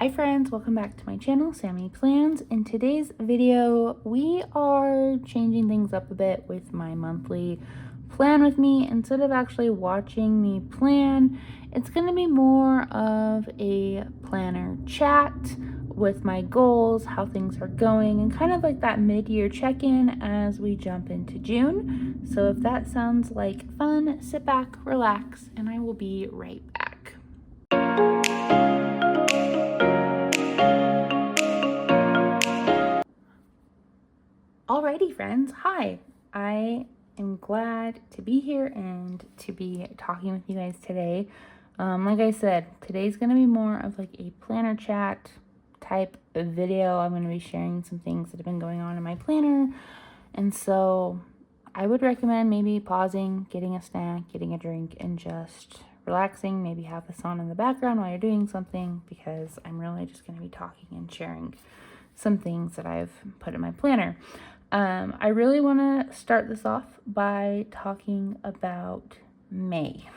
Hi friends, welcome back to my channel, Sammy Plans. In today's video, we are changing things up a bit with my monthly plan with me. Instead of actually watching me plan, it's going to be more of a planner chat with my goals, how things are going, and kind of like that mid-year check-in as we jump into June. So if that sounds like fun, sit back, relax, and I will be right back. Alrighty friends, hi. I am glad to be here and to be talking with you guys today. Like I said, today's going to be more of like a planner chat type of video. I'm going to be sharing some things that have been going on in my planner. And so I would recommend maybe pausing, getting a snack, getting a drink, and just relaxing. Maybe have this on in the background while you're doing something, because I'm really just going to be talking and sharing some things that I've put in my planner. I really want to start this off by talking about May.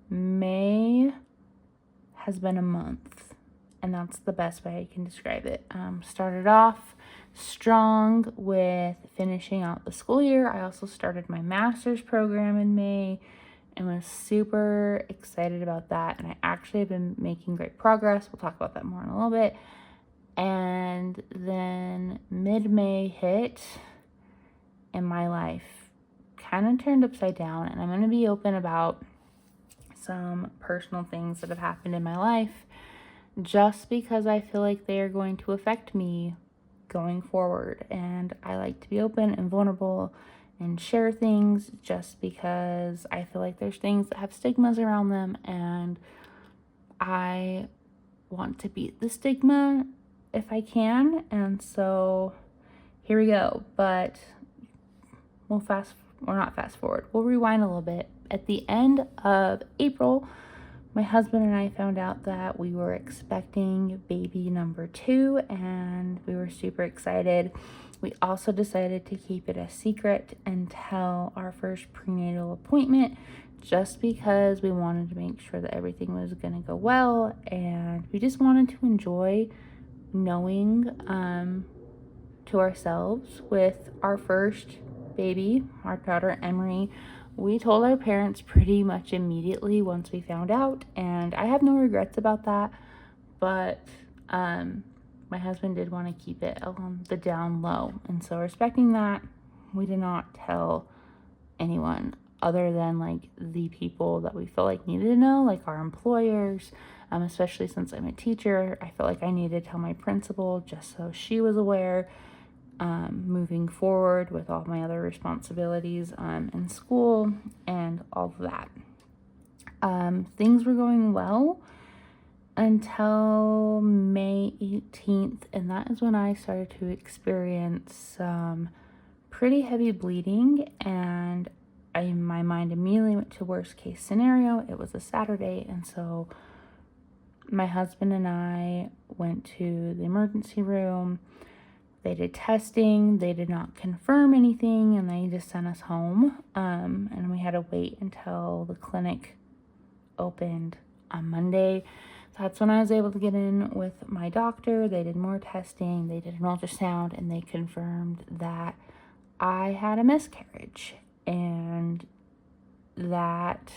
May has been a month, and that's the best way I can describe it. Started off strong with finishing out the school year. I also started my master's program in May and was super excited about that. And I actually have been making great progress. We'll talk about that more in a little bit. And then mid-May hit and my life kind of turned upside down, and I'm going to be open about some personal things that have happened in my life just because I feel like they are going to affect me going forward. And I like to be open and vulnerable and share things just because I feel like there's things that have stigmas around them, and I want to beat the stigma if I can. And so here we go. But we'll we'll rewind a little bit. At the end of April, my husband and I found out that we were expecting baby number 2, and we were super excited. We also decided to keep it a secret until our first prenatal appointment, just because we wanted to make sure that everything was going to go well, and we just wanted to enjoy knowing to ourselves with our first baby, our daughter Emery. We told our parents pretty much immediately once we found out, and I have no regrets about that, but my husband did want to keep it on the down low, and so respecting that, we did not tell anyone other than like the people that we felt like needed to know, like our employers, especially since I'm a teacher. I felt like I needed to tell my principal just so she was aware, moving forward with all my other responsibilities in school and all of that. Things were going well until May 18th, and that is when I started to experience some pretty heavy bleeding, and my mind immediately went to worst case scenario. It was a Saturday, and so my husband and I went to the emergency room. They did testing. They did not confirm anything, and they just sent us home. And we had to wait until the clinic opened on Monday. That's when I was able to get in with my doctor. They did more testing. They did an ultrasound, and they confirmed that I had a miscarriage. And that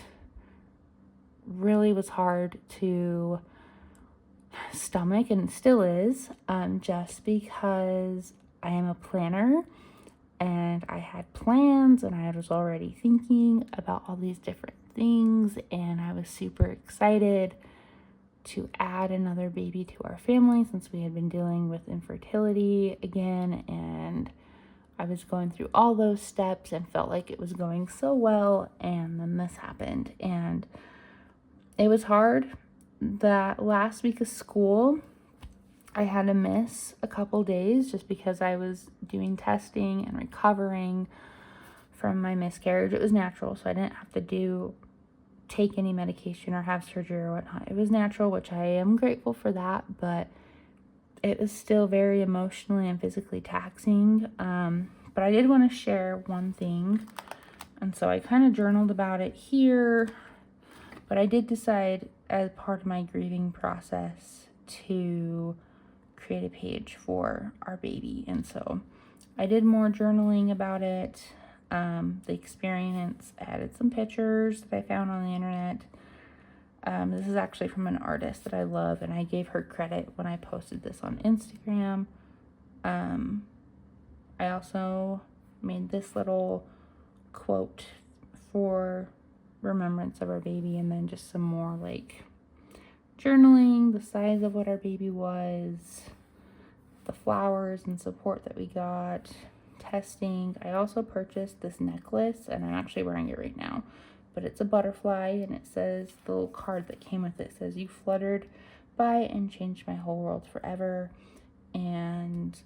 really was hard to stomach, and still is, just because I am a planner and I had plans, and I was already thinking about all these different things, and I was super excited to add another baby to our family since we had been dealing with infertility again, and I was going through all those steps and felt like it was going so well, and then this happened, and it was hard. That last week of school, I had to miss a couple days just because I was doing testing and recovering from my miscarriage. It was natural, so I didn't have to take any medication or have surgery or whatnot. It was natural, which I am grateful for that, but it was still very emotionally and physically taxing. But I did want to share one thing, and so I kind of journaled about it here, but I did decide as part of my grieving process to create a page for our baby. And so I did more journaling about it, the experience, added some pictures that I found on the internet. This is actually from an artist that I love, and I gave her credit when I posted this on Instagram. I also made this little quote for remembrance of our baby, and then just some more like journaling, the size of what our baby was, the flowers and support that we got, testing. I also purchased this necklace, and I'm actually wearing it right now, but it's a butterfly, and it says, the little card that came with it says, "You fluttered by and changed my whole world forever." And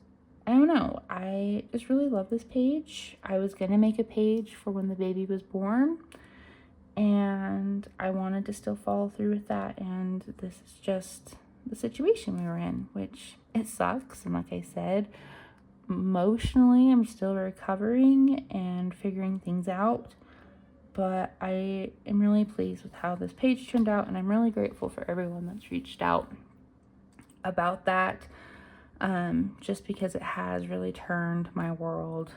I don't know, I just really love this page. I was gonna make a page for when the baby was born, and I wanted to still follow through with that, and this is just the situation we were in, which it sucks. And like I said, emotionally I'm still recovering and figuring things out, but I am really pleased with how this page turned out, and I'm really grateful for everyone that's reached out about that, just because it has really turned my world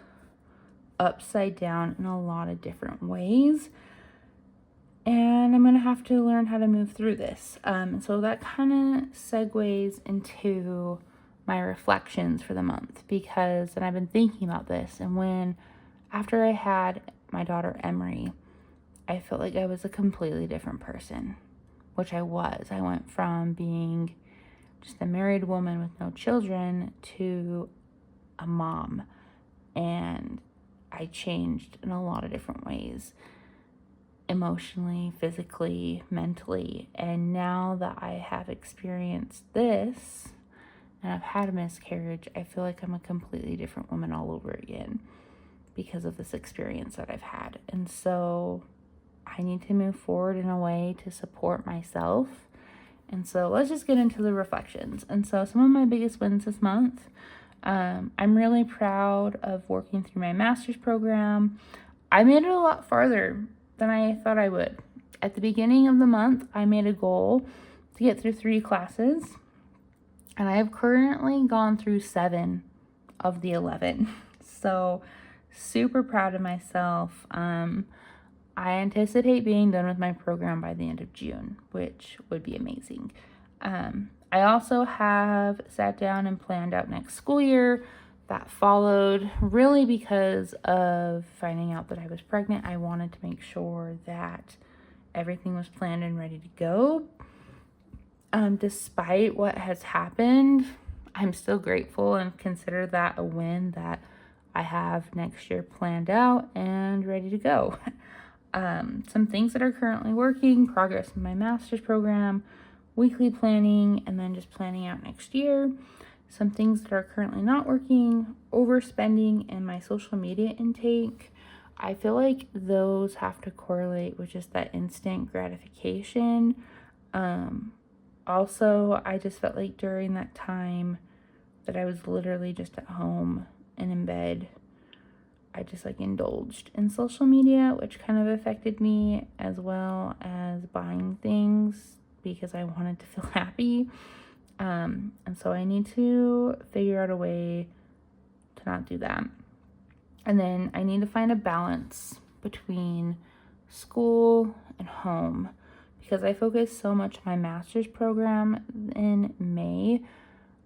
upside down in a lot of different ways. And I'm going to have to learn how to move through this. And so that kind of segues into my reflections for the month, because, and I've been thinking about this, and after I had my daughter Emery, I felt like I was a completely different person, which I was. I went from being just a married woman with no children to a mom, and I changed in a lot of different ways. Emotionally, physically, mentally. And now that I have experienced this and I've had a miscarriage, I feel like I'm a completely different woman all over again because of this experience that I've had. And so I need to move forward in a way to support myself. And so let's just get into the reflections. And so some of my biggest wins this month, I'm really proud of working through my master's program. I made it a lot farther than I thought I would. At the beginning of the month, I made a goal to get through 3 classes, and I have currently gone through 7 of the 11. So super proud of myself. I anticipate being done with my program by the end of June, which would be amazing. I also have sat down and planned out next school year. That followed really because of finding out that I was pregnant. I wanted to make sure that everything was planned and ready to go. Despite what has happened, I'm still grateful and consider that a win that I have next year planned out and ready to go. Some things that are currently working: progress in my master's program, weekly planning, and then just planning out next year. Some things that are currently not working: overspending and my social media intake. I feel like those have to correlate with just that instant gratification. Also, I just felt like during that time that I was literally just at home and in bed, I just like indulged in social media, which kind of affected me, as well as buying things because I wanted to feel happy. And so I need to figure out a way to not do that. And then I need to find a balance between school and home, because I focused so much on my master's program in May.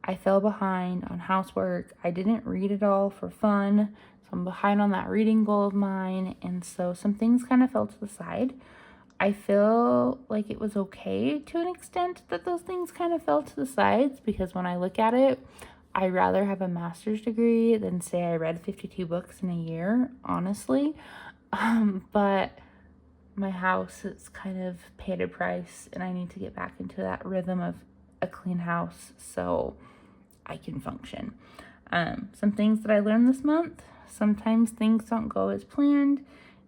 I fell behind on housework. I didn't read it all for fun, so I'm behind on that reading goal of mine. And so some things kind of fell to the side. I feel like it was okay to an extent that those things kind of fell to the sides, because when I look at it, I'd rather have a master's degree than say I read 52 books in a year, honestly. But my house has kind of paid a price, and I need to get back into that rhythm of a clean house so I can function. Some things that I learned this month: sometimes things don't go as planned,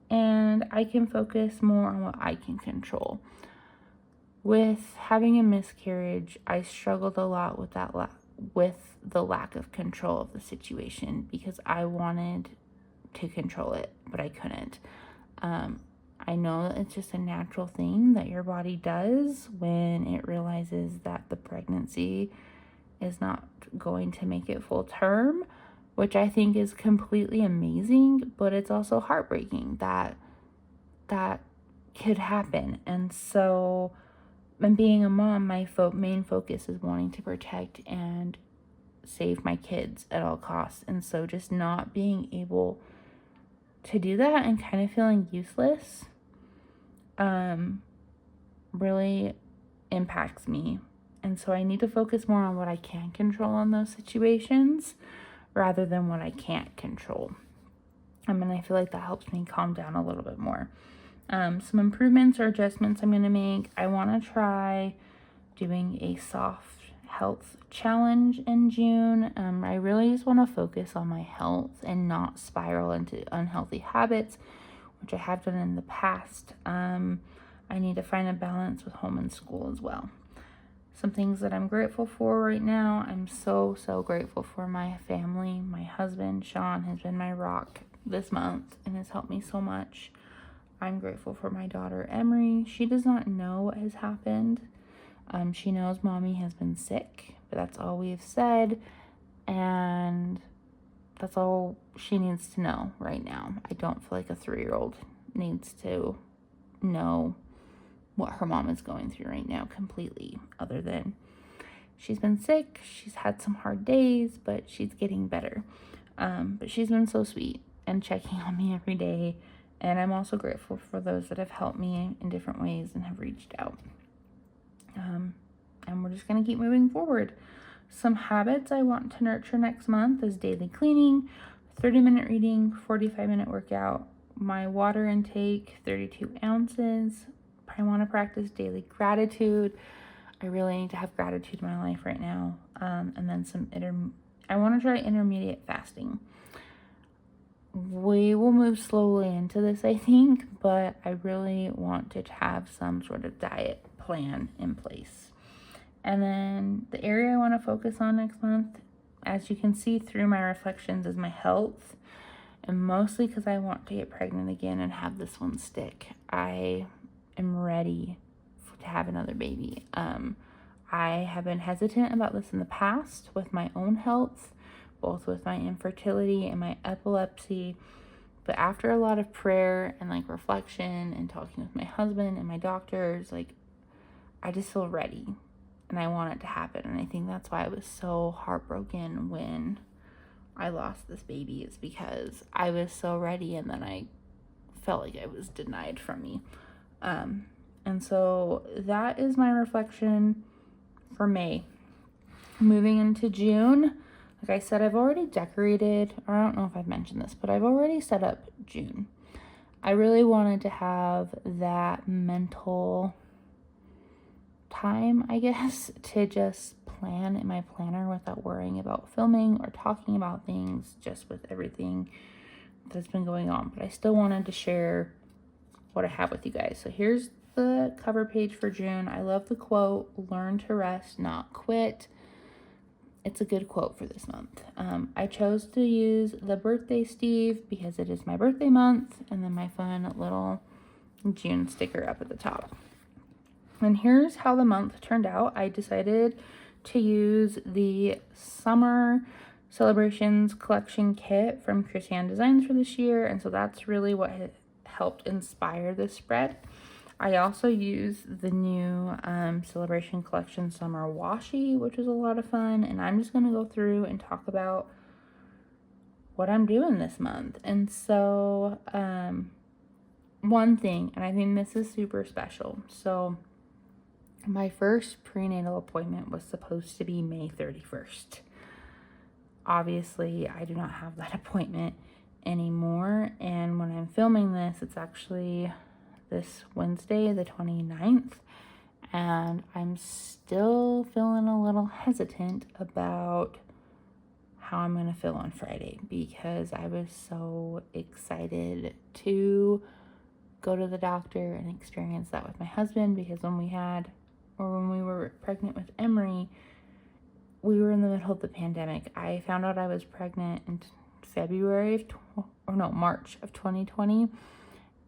and I can focus more on what I can control. With having a miscarriage, I struggled a lot with that with the lack of control of the situation, because I wanted to control it, but I couldn't. I know that it's just a natural thing that your body does when it realizes that the pregnancy is not going to make it full term, which I think is completely amazing, but it's also heartbreaking that that could happen. And so, and being a mom, my main focus is wanting to protect and save my kids at all costs. And so just not being able to do that and kind of feeling useless really impacts me. And so I need to focus more on what I can control in those situations rather than what I can't control. And I feel like that helps me calm down a little bit more. Some improvements or adjustments I'm going to make. I want to try doing a soft health challenge in June. I really just want to focus on my health and not spiral into unhealthy habits, which I have done in the past. I need to find a balance with home and school as well. Some things that I'm grateful for right now. I'm so grateful for my family. My husband, Sean, has been my rock this month and has helped me so much. I'm grateful for my daughter, Emery. She does not know what has happened. She knows mommy has been sick, but that's all we've said. And that's all she needs to know right now. I don't feel like a 3-year-old needs to know what her mom is going through right now completely, other than she's been sick, she's had some hard days, but she's getting better. But she's been so sweet and checking on me every day, and I'm also grateful for those that have helped me in different ways and have reached out. And we're just going to keep moving forward. Some habits I want to nurture next month is daily cleaning, 30-minute reading, 45-minute workout, my water intake, 32 ounces. I want to practice daily gratitude. I really need to have gratitude in my life right now. And then I want to try intermediate fasting. We will move slowly into this, I think, but I really want to have some sort of diet plan in place. And then the area I want to focus on next month, as you can see through my reflections, is my health. And mostly because I want to get pregnant again and have this one stick. I am ready to have another baby. I have been hesitant about this in the past with my own health, both with my infertility and my epilepsy. But after a lot of prayer and reflection and talking with my husband and my doctors, I just feel ready and I want it to happen. And I think that's why I was so heartbroken when I lost this baby, is because I was so ready and then I felt like it was denied from me. And so that is my reflection for May. Moving into June, like I said, I've already decorated, or I don't know if I've mentioned this, but I've already set up June. I really wanted to have that mental time, I guess, to just plan in my planner without worrying about filming or talking about things, just with everything that's been going on. But I still wanted to share what I have with you guys. So here's the cover page for June. I love the quote, "Learn to rest, not quit." It's a good quote for this month. I chose to use the birthday Steve because it is my birthday month, and then my fun little June sticker up at the top. And here's how the month turned out. I decided to use the Summer Celebrations collection kit from Christiane Designs for this year, and so that's really what helped inspire this spread. I also used the new Celebration Collection Summer Washi, which was a lot of fun, and I'm just going to go through and talk about what I'm doing this month. And so one thing, and I think this is super special, so my first prenatal appointment was supposed to be May 31st. Obviously, I do not have that appointment anymore, and when I'm filming this, it's actually this Wednesday, the 29th, and I'm still feeling a little hesitant about how I'm going to feel on Friday, because I was so excited to go to the doctor and experience that with my husband, because when we were pregnant with Emery, we were in the middle of the pandemic. I found out I was pregnant in March of 2020,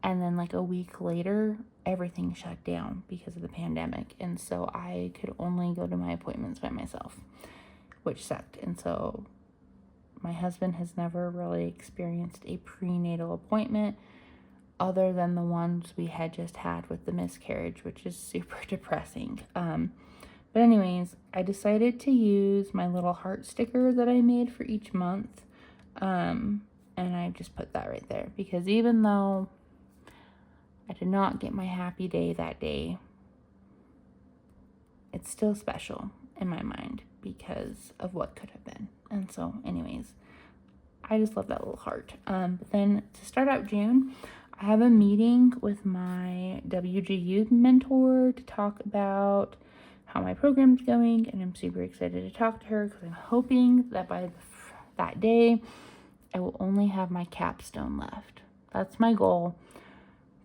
And then like a week later, everything shut down because of the pandemic. And so I could only go to my appointments by myself, which sucked. And so my husband has never really experienced a prenatal appointment other than the ones we had just had with the miscarriage, which is super depressing. But anyways, I decided to use my little heart sticker that I made for each month. And I just put that right there because even though I did not get my happy day that day, it's still special in my mind because of what could have been. And so anyways, I just love that little heart. But then to start out June, I have a meeting with my WGU mentor to talk about how my program's going, and I'm super excited to talk to her because I'm hoping that by that day, I will only have my capstone left. That's my goal,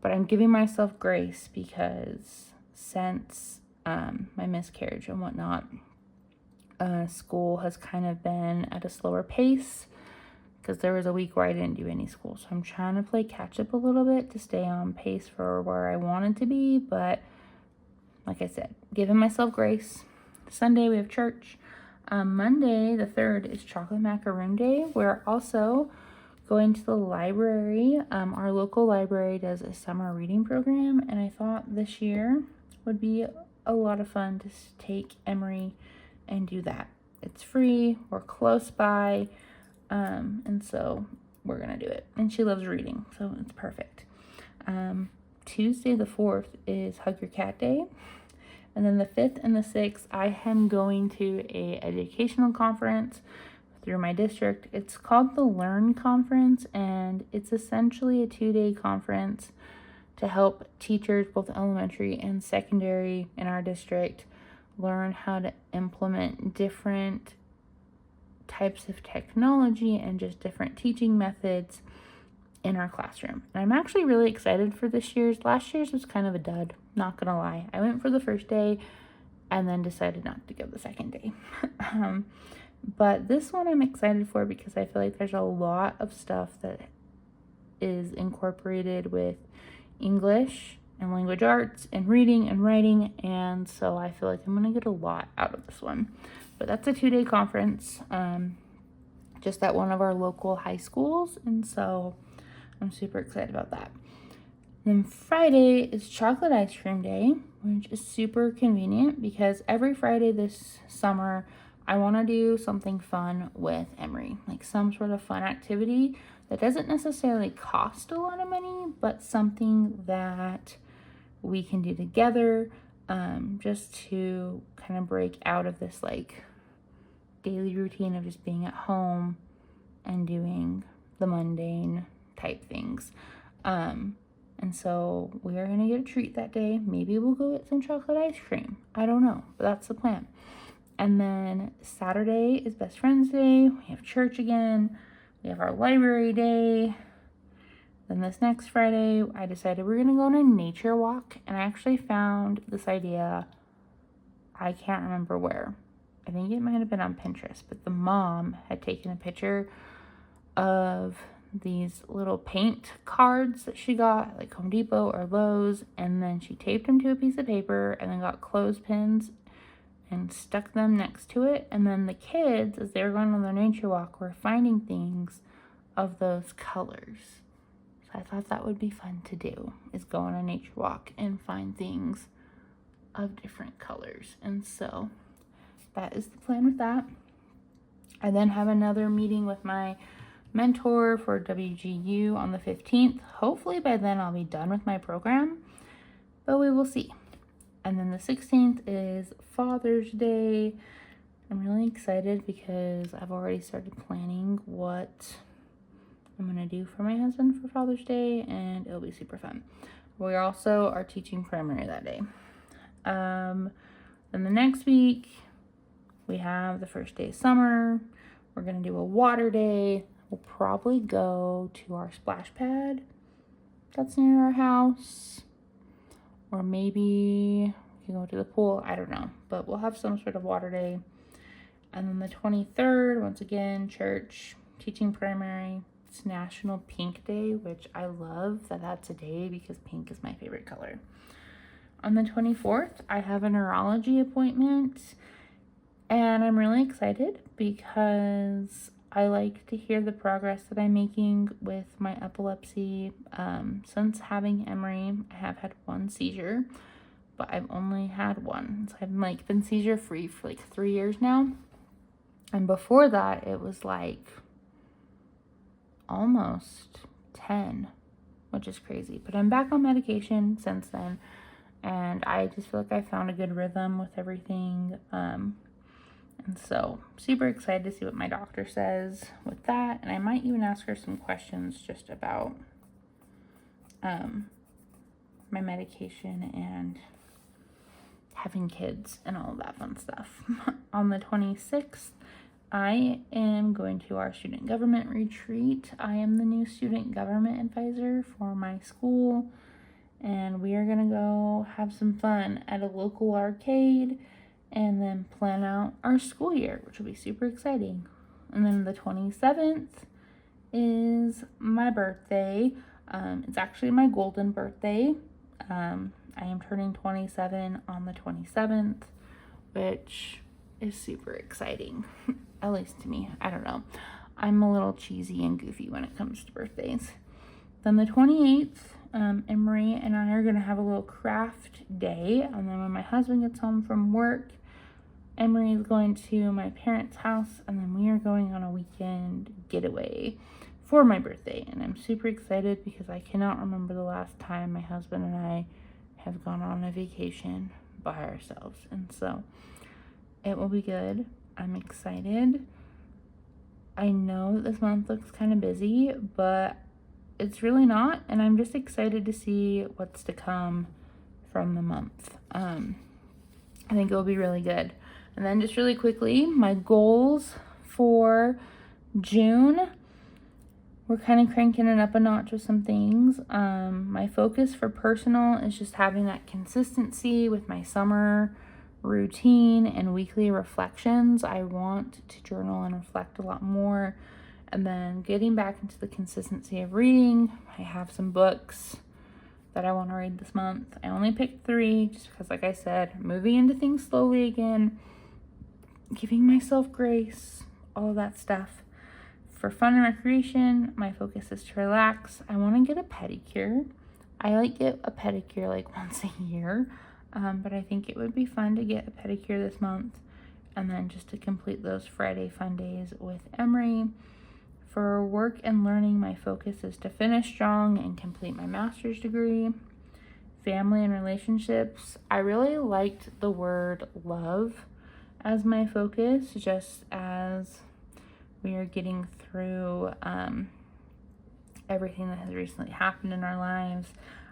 but I'm giving myself grace because since my miscarriage and whatnot, school has kind of been at a slower pace because there was a week where I didn't do any school. So I'm trying to play catch up a little bit to stay on pace for where I wanted to be. But like I said, giving myself grace. Sunday we have church. Monday the 3rd is chocolate macaroon day. We're also going to the library. Our local library does a summer reading program, and I thought this year would be a lot of fun to take Emery and do that. It's free, we're close by, and so we're gonna do it. And she loves reading, so it's perfect. Tuesday the 4th is Hug Your Cat Day. And then the 5th and the 6th, I am going to a educational conference through my district. It's called the Learn Conference, and it's essentially a 2-day conference to help teachers, both elementary and secondary in our district, learn how to implement different types of technology and just different teaching methods in our classroom. And I'm actually really excited for this year's. Last year's was kind of a dud, not gonna lie. I went for the first day and then decided not to go the second day. But this one I'm excited for because I feel like there's a lot of stuff that is incorporated with English and language arts and reading and writing, and so I feel like I'm gonna get a lot out of this one. But that's a 2-day conference, just at one of our local high schools, and so I'm super excited about that. Then Friday is chocolate ice cream day, which is super convenient because every Friday this summer I want to do something fun with Emery, like some sort of fun activity that doesn't necessarily cost a lot of money, but something that we can do together, just to kind of break out of this like daily routine of just being at home and doing the mundane type things. And so we are gonna get a treat that day. Maybe we'll go get some chocolate ice cream. I don't know, but that's the plan. And then Saturday is best friends day. We have church again. We have our library day. Then this next Friday, I decided we're gonna go on a nature walk, and I actually found this idea, I can't remember where. I think it might have been on Pinterest, but the mom had taken a picture of these little paint cards that she got at like Home Depot or Lowe's, and then she taped them to a piece of paper and then got clothespins and stuck them next to it. And then the kids, as they were going on their nature walk, were finding things of those colors. So I thought that would be fun to do, is go on a nature walk and find things of different colors. And so that is the plan with that. I then have another meeting with my mentor for WGU on the 15th. Hopefully by then I'll be done with my program, but we will see. And then the 16th is Father's Day. I'm really excited because I've already started planning what I'm gonna do for my husband for Father's Day, and it'll be super fun. We also are teaching primary that day. Then the next week we have the first day of summer. We're gonna do a water day. We'll probably go to our splash pad that's near our house, or maybe we can go to the pool. I don't know, but we'll have some sort of water day. And then the 23rd, once again, church, teaching primary. It's National Pink Day, which I love that that's a day because pink is my favorite color. On the 24th, I have a neurology appointment, and I'm really excited because I like to hear the progress that I'm making with my epilepsy. Since having Emery, I have had one seizure, but I've only had one. So I've been seizure free for 3 years now. And before that, it was almost 10, which is crazy. But I'm back on medication since then, and I just feel like I found a good rhythm with everything. And so super excited to see what my doctor says with that. And I might even ask her some questions just about my medication and having kids and all of that fun stuff. On the 26th, I am going to our student government retreat. I am the new student government advisor for my school, and we are going to go have some fun at a local arcade and then plan out our school year, which will be super exciting. And then the 27th is my birthday. It's actually my golden birthday. I am turning 27 on the 27th, which is super exciting, at least to me. I don't know. I'm a little cheesy and goofy when it comes to birthdays. Then the 28th, Emery and I are going to have a little craft day. And then when my husband gets home from work, Emery is going to my parents' house, and then we are going on a weekend getaway for my birthday. And I'm super excited because I cannot remember the last time my husband and I have gone on a vacation by ourselves. And so it will be good. I'm excited. I know that this month looks kind of busy, but it's really not. And I'm just excited to see what's to come from the month. I think it will be really good. And then just really quickly, my goals for June. We're kind of cranking it up a notch with some things. My focus for personal is just having that consistency with my summer routine and weekly reflections. I want to journal and reflect a lot more. And then getting back into the consistency of reading. I have some books that I want to read this month. I only picked 3 just because, like I said, moving into things slowly again, giving myself grace, all of that stuff. For fun and recreation, my focus is to relax. I want to get a pedicure. I get a pedicure once a year, but I think it would be fun to get a pedicure this month, and then just to complete those Friday fun days with Emery. For work and learning, my focus is to finish strong and complete my master's degree. Family and relationships, I really liked the word love as my focus, just as we are getting through everything that has recently happened in our lives.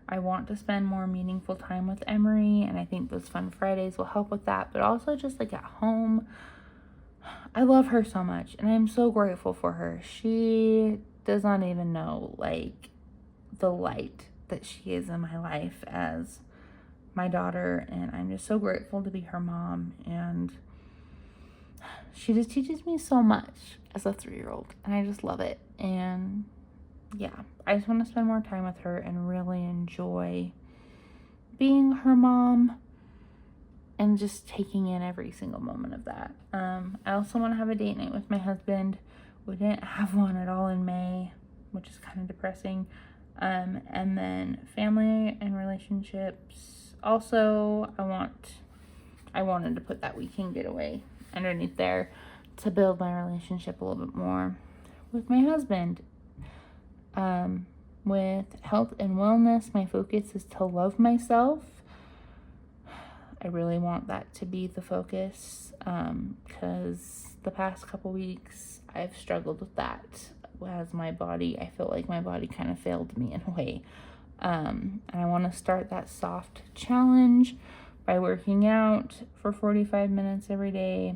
I want to spend more meaningful time with Emery, and I think those fun Fridays will help with that. But also just at home, I love her so much, and I'm so grateful for her. She does not even know the light that she is in my life as my daughter, and I'm just so grateful to be her mom. And she just teaches me so much as a 3-year-old, and I just love it. And yeah, I just want to spend more time with her and really enjoy being her mom and just taking in every single moment of that. I also want to have a date night with my husband. We didn't have one at all in May, which is kind of depressing. And then family and relationships. Also, I wanted to put that weekend getaway underneath there to build my relationship a little bit more with my husband. With health and wellness, my focus is to love myself. I really want that to be the focus, because the past couple weeks I've struggled with that as my body, I feel like my body kind of failed me in a way. And I want to start that soft challenge by working out for 45 minutes every day,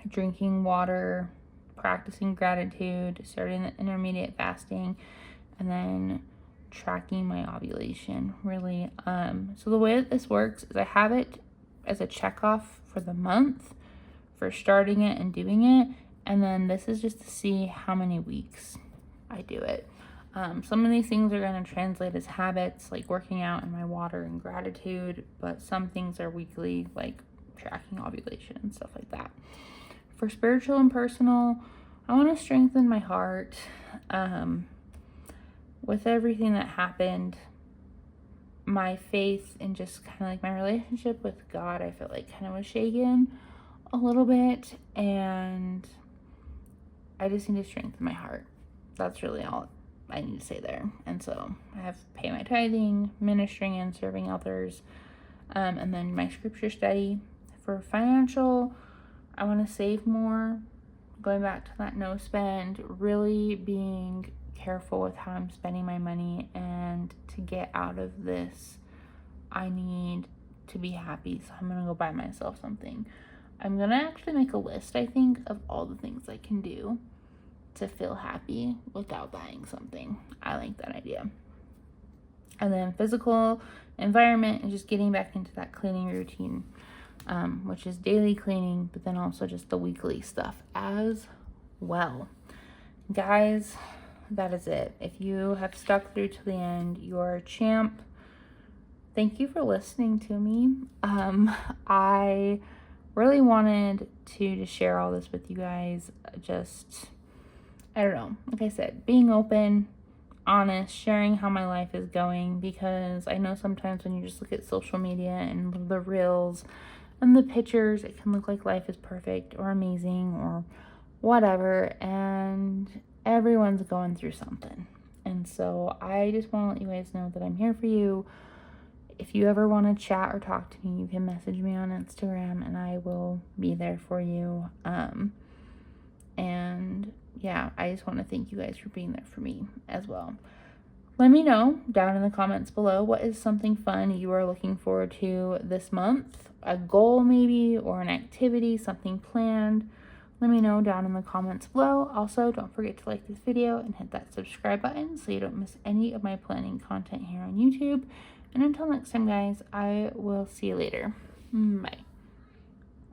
drinking water, practicing gratitude, starting the intermediate fasting, and then tracking my ovulation, really. So the way that this works is I have it as a check off for the month for starting it and doing it, and then this is just to see how many weeks I do it. Some of these things are going to translate as habits, like working out and my water and gratitude, but some things are weekly, like tracking ovulation and stuff like that. For spiritual and personal, I want to strengthen my heart. With everything that happened, my faith and just kind of like my relationship with God, I felt like kind of was shaken a little bit, and I just need to strengthen my heart. That's really all I need to say there. And so I have pay my tithing, ministering and serving others, and then my scripture study. For financial, I want to save more, going back to that no spend, really being careful with how I'm spending my money, and to get out of this, I need to be happy, so I'm gonna go buy myself something. I'm gonna actually make a list, I think, of all the things I can do to feel happy without buying something. I like that idea. And then physical environment and just getting back into that cleaning routine, which is daily cleaning, but then also just the weekly stuff as well. Guys, that is it. If you have stuck through to the end, you're a champ. Thank you for listening to me. I really wanted to just share all this with you guys. Just, I don't know, like I said, being open, honest, sharing how my life is going, because I know sometimes when you just look at social media and the reels and the pictures, it can look like life is perfect or amazing or whatever, and everyone's going through something. And so I just want to let you guys know that I'm here for you. If you ever want to chat or talk to me, you can message me on Instagram and I will be there for you. And yeah, I just want to thank you guys for being there for me as well. Let me know down in the comments below, what is something fun you are looking forward to this month? A goal maybe, or an activity, something planned. Let me know down in the comments below. Also, don't forget to like this video and hit that subscribe button so you don't miss any of my planning content here on YouTube. And until next time, guys, I will see you later. Bye.